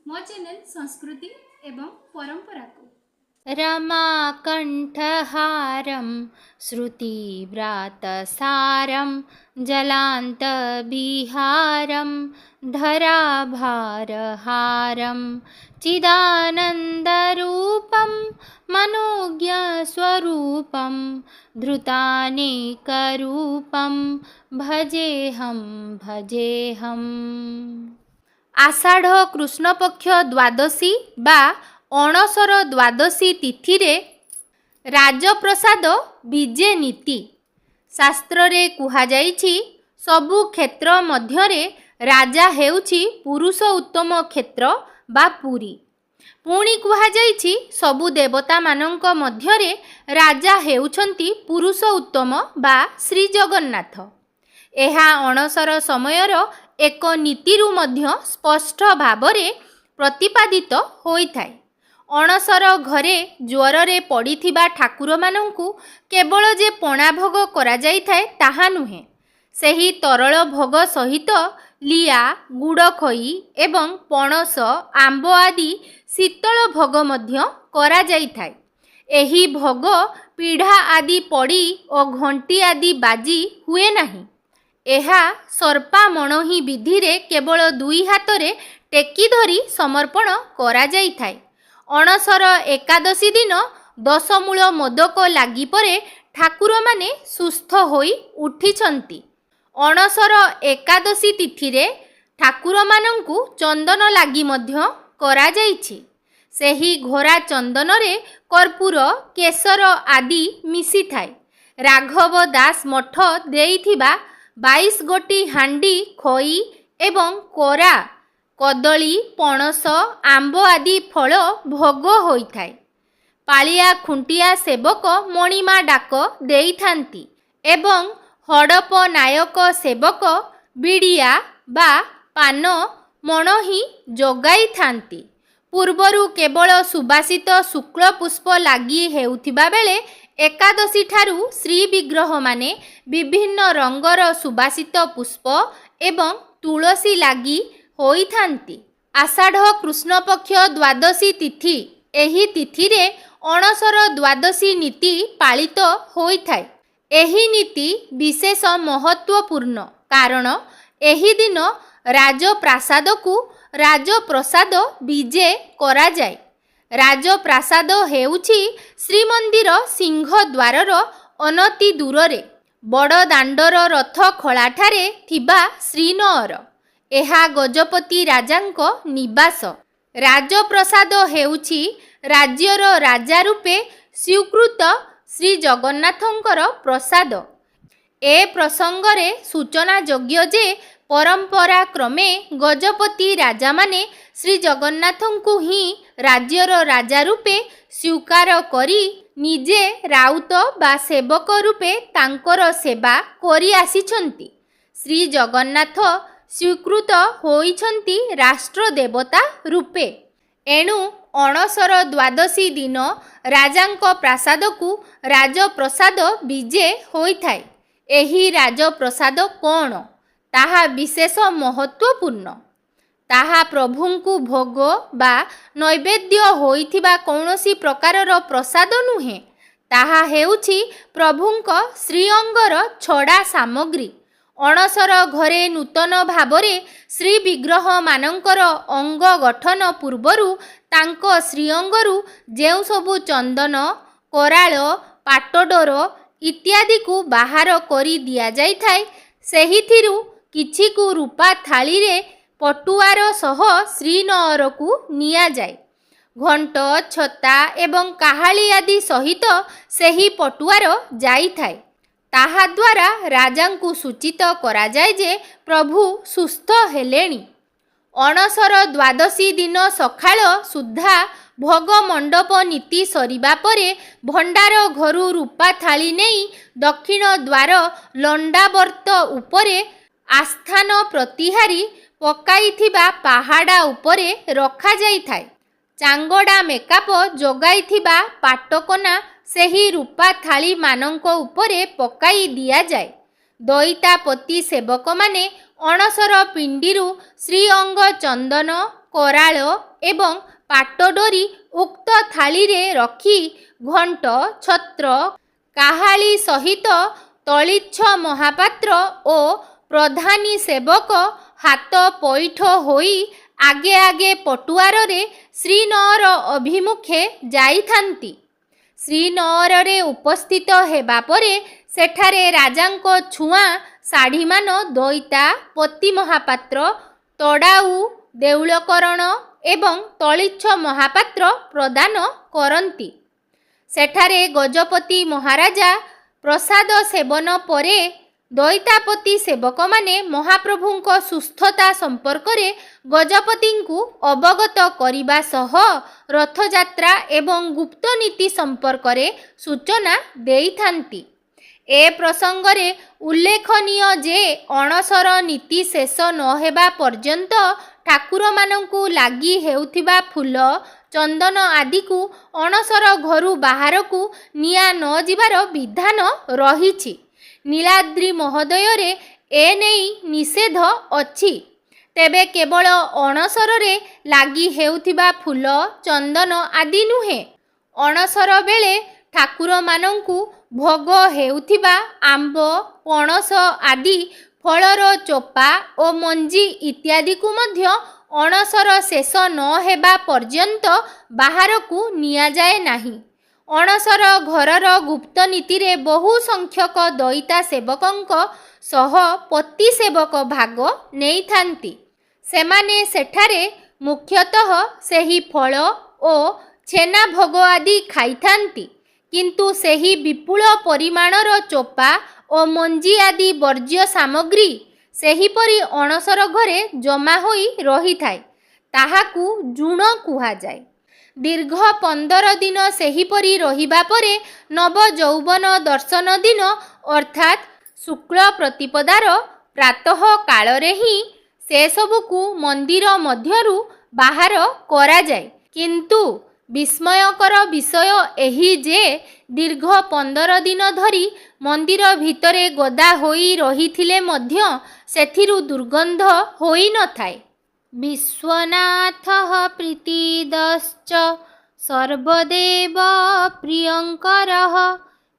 मो चैनल संस्कृति एवं परंपरा को रमाकण्ठहारं श्रुतिव्रातसारं जलान्तविहारं धराभारहारं चिदानन्दरूपं मनोज्ञस्वरूपं धृतानेकरूपं भजेऽहम्। आषाढ़ कृष्णपक्ष द्वादशी बा अणसर द्वादशी तिथि रे राजप्रसाद विजे नीति शास्त्र रे कुहा जाइछि सबु क्षेत्र मध्यरे राजा हेउछि पुरुष उत्तम क्षेत्र बा पुरी। पुणी कुहा जाइछि सबु देवता मानंक मध्यरे राजा हेउछंती पुरुष उत्तम बा श्री जगन्नाथ। एहा अणसर समयर एक नीतिरु मध्य स्पष्ट भावरे प्रतिपादित होइथाय। अणसर घरे ज्वर रे पड़िथिबा ठाकुर मानंकु केवल जे पणा भोग करा जाइथाय ताहा नुहे, सेही तरल भोग सहित लिया गुड़ खई एवं पणस आंब आदि शीतल भोग मध्य करा जाइथाय। एही भोग पीढ़ा आदि पड़ी और घंटी आदि बाजी हुए नाही। एहा सर्पा मणहि विधि रे केवल दुई हातरे टेकी धरी समर्पण करा जाइथाय। अणसर एकादशी दिन 10 मूल मोदक लागि परे ठाकुर माने सुस्थ होई उठिछंती। अणसर एकादशी तिथि रे ठाकुर मानंकु चंदन लागि मध्य करा जाइछि। सेही घोरा चंदन रे कर्पूर केसर आदि मिसी थाय। राघव दास मठ देइथिबा 22 गोटी हांडी खई एवं कोरा कदली पणस आंब आदि फल भोग होइथाय। पालिया खुंटिया सेवक मणिमा डाक देइथांती एवं हड़प नायक सेवक बिड़िया बा पान मणहि जोगाई थांती। पूर्वरु केवल सुबासित शुक्ल पुष्प लागि हेउथिबा बेले एकादशी ठारू श्री विग्रह माने विभिन्न रंगर सुबासित पुष्प एवं तुलसी लागि होइथांती। आषाढ़ कृष्णपक्ष द्वादशी तिथि एही तिथि रे अणसर द्वादशी नीति पालित होइथाय। एही नीति विशेष महत्वपूर्ण कारण एही दिन राजप्रासाद को राजप्रसाद विजे करा जाय। राजप्रासाद हेउछि श्रीमंदिर सिंह द्वारर अनति दूରରେ बड़ दांडर रथ खଳାଠାରେ थिबा श्रीनअर। एहा गजपति राजांक निवास। राजप्रसाद हेउछि राज्यर राजा रूपे स्वीकृत श्री जगन्नाथंकर प्रसाद। ए प्रसंगरे सूचना योग्य जे परंपरा क्रमे गजपति राजा माने श्री जगन्नाथंकु ही राज्यर राजा रूपे स्वीकार करी निजे राउत बा सेवक रूपे तांकर सेवा करी आसिछंती। श्री जगन्नाथ स्वीकृत होइछंती राष्ट्र देवता रूपे। एणु अणसर द्वादशी दिन राजांक प्रासाद को राजप्रसाद विजे होइथाय। एही राजप्रसाद कोण ताहा विशेष महत्वपूर्ण। ताहा प्रभुंकु भोग बा नैवेद्य होइथिबा कौनसी प्रकारर प्रसाद नुहे, ताहा हेउछि प्रभुंक श्रीअंगर छड़ा सामग्री। अणसर घरे नूतन भावरे श्री विग्रह मानंकर अंग गठन पूर्वरु तांक श्रीअंगरु जेउ सबु चंदन कराळ पाटडोर इत्यादि को बाहर करी दिया जाइथाय, सेहिथिरु किछि को रूपा थाली रे पटुआर सह श्रीनअर को निया जाय। घंट छता एवं काहाली आदि सहित सेही पटुआर जाइथाय। ताहा द्वारा राजांकु सूचित करा जाय जे प्रभु सुस्थ हेलेणी। अणसर द्वादशी दिन सखाळ सुद्धा भोग मंडप नीति सरिबा परे भंडार घरु रूपा थाली नेई दक्षिण द्वार लंडावर्त उपरे आस्थान प्रतिहारी पकाइथिबा पहाड़ा उपरे रखा जाइथाय। चांगड़ा मेकाप जोगाइथिबा पाटकना सेही रूपा थाली मानंक उपरे पकाई दिया जाए। दईतापति सेवक माने अणसर पिंडीरु श्रीअंग चंदन କରାଳ ଏବଂ ପାଟଡୋରି ଉକ୍ତ ଥାଳିରେ ରଖି ଘଣ୍ଟ ଛତ୍ର କାହାଳି ସହିତ ତଳିଚ୍ଛ ମହାପାତ୍ର ଓ ପ୍ରଧାନୀ ସେବକ ହାତ ପଇଠ ହୋଇ ଆଗେ ଆଗେ ପଟୁଆରରେ ଶ୍ରୀନଅର ଅଭିମୁଖେ ଯାଇଥାନ୍ତି। ଶ୍ରୀନଅରରେ ଉପସ୍ଥିତ ହେବା ପରେ ସେଠାରେ ରାଜାଙ୍କ ଛୁଆଁ ଶାଢ଼ୀମାନ ଦଇତା ପତି ମହାପାତ୍ର ତଡ଼ାଉ ଦେଉଳକରଣ ଏବଂ ତଳିଚ୍ଛ ମହାପାତ୍ର ପ୍ରଦାନ କରନ୍ତି। ସେଠାରେ ଗଜପତି ମହାରାଜା ପ୍ରସାଦ ସେବନ ପରେ ଦଇତାପତି ସେବକମାନେ ମହାପ୍ରଭୁଙ୍କ ସୁସ୍ଥତା ସମ୍ପର୍କରେ ଗଜପତିଙ୍କୁ ଅବଗତ କରିବା ସହ ରଥଯାତ୍ରା ଏବଂ ଗୁପ୍ତନୀତି ସମ୍ପର୍କରେ ସୂଚନା ଦେଇଥାନ୍ତି। ଏ ପ୍ରସଙ୍ଗରେ ଉଲ୍ଲେଖନୀୟ ଯେ ଅଣସର ନୀତି ଶେଷ ନ ହେବା ପର୍ଯ୍ୟନ୍ତ ଠାକୁରମାନଙ୍କୁ ଲାଗି ହେଉଥିବା ଫୁଲ ଚନ୍ଦନ ଆଦିକୁ ଅଣସର ଘରୁ ବାହାରକୁ ନିଆ ନ ଯିବାର ବିଧାନ ରହିଛି। ନୀଳାଦ୍ରି ମହୋଦୟରେ ଏ ନେଇ ନିଷେଧ ଅଛି। ତେବେ କେବଳ ଅଣସରରେ ଲାଗି ହେଉଥିବା ଫୁଲ ଚନ୍ଦନ ଆଦି ନୁହେଁ, ଅଣସର ବେଳେ ଠାକୁରମାନଙ୍କୁ ଭୋଗ ହେଉଥିବା ଆମ୍ବ ପଣସ ଆଦି ଫଳର ଚୋପା ଓ ମଞ୍ଜି ଇତ୍ୟାଦିକୁ ମଧ୍ୟ ଅଣସର ଶେଷ ନ ହେବା ପର୍ଯ୍ୟନ୍ତ ବାହାରକୁ ନିଆଯାଏ ନାହିଁ। ଅଣସର ଘରର ଗୁପ୍ତନୀତିରେ ବହୁ ସଂଖ୍ୟକ ଦଇତା ସେବକଙ୍କ ସହ ପତି ସେବକ ଭାଗ ନେଇଥାନ୍ତି। ସେମାନେ ସେଠାରେ ମୁଖ୍ୟତଃ ସେହି ଫଳ ଓ ଛେନା ଭୋଗ ଆଦି ଖାଇଥାନ୍ତି, କିନ୍ତୁ ସେହି ବିପୁଳ ପରିମାଣର ଚୋପା ଓ ମଞ୍ଜି ଆଦି ବର୍ଜ୍ୟ ସାମଗ୍ରୀ ସେହିପରି ଅଣସର ଘରେ ଜମା ହୋଇ ରହିଥାଏ। ତାହାକୁ ଜୁଣ କୁହାଯାଏ। ଦୀର୍ଘ 15 ଦିନ ସେହିପରି ରହିବା ପରେ ନବଯୌବନ ଦର୍ଶନ ଦିନ ଅର୍ଥାତ୍ ଶୁକ୍ଳ ପ୍ରତିପଦାର ପ୍ରାତଃ କାଳରେ ହିଁ ସେସବୁକୁ ମନ୍ଦିର ମଧ୍ୟରୁ ବାହାର କରାଯାଏ। କିନ୍ତୁ ବିସ୍ମୟକର ବିଷୟ ଏହି ଯେ ଦୀର୍ଘ 15 ଦିନ ଧରି ମନ୍ଦିର ଭିତରେ ଗଦା ହୋଇ ରହିଥିଲେ ମଧ୍ୟ ସେଥିରୁ ଦୁର୍ଗନ୍ଧ ହୋଇନଥାଏ। ବିଶ୍ୱନାଥଃ ପ୍ରୀତିଦଶ୍ଚ ସର୍ବଦେବ ପ୍ରିୟଙ୍କରଃ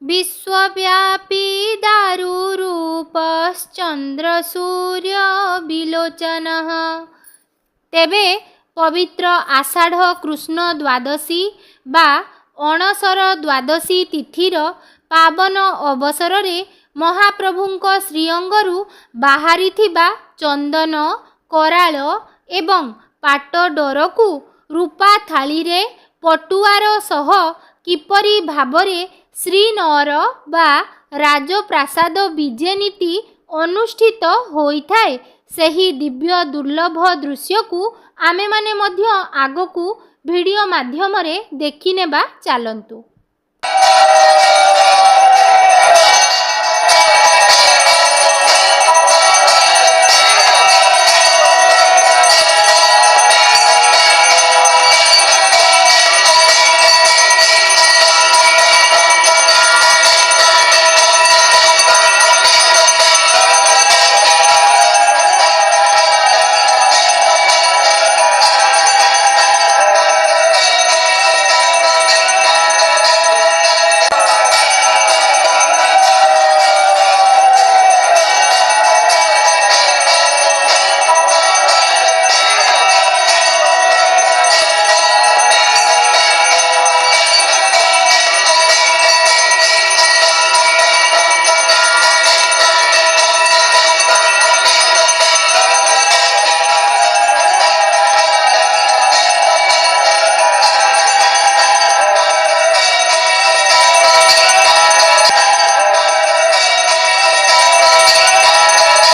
ବିଶ୍ୱବ୍ୟାପୀ ଦାରୁରୂପଶ୍ଚନ୍ଦ୍ର ସୂର୍ଯ୍ୟ ବିଲୋଚନଃ। ତେବେ ପବିତ୍ର ଆଷାଢ଼ କୃଷ୍ଣ ଦ୍ୱାଦଶୀ ବା ଅଣସର ଦ୍ୱାଦଶୀ ତିଥିର ପାବନ ଅବସରରେ ମହାପ୍ରଭୁଙ୍କ ଶ୍ରୀଅଙ୍ଗରୁ ବାହାରିଥିବା ଚନ୍ଦନ କରାଳ ଏବଂ ପାଟଡୋରକୁ ରୂପା ଥାଳିରେ ପଟୁଆର ସହ କିପରି ଭାବରେ ଶ୍ରୀନଅର ବା ରାଜପ୍ରାସାଦ ବିଜେ ନୀତି ଅନୁଷ୍ଠିତ ହୋଇଥାଏ, ସେହି ଦିବ୍ୟ ଦୁର୍ଲଭ ଦୃଶ୍ୟକୁ ଆମେମାନେ ମଧ୍ୟ ଆଗକୁ ଭିଡ଼ିଓ ମାଧ୍ୟମରେ ଦେଖିନେବା। ଚାଲନ୍ତୁ।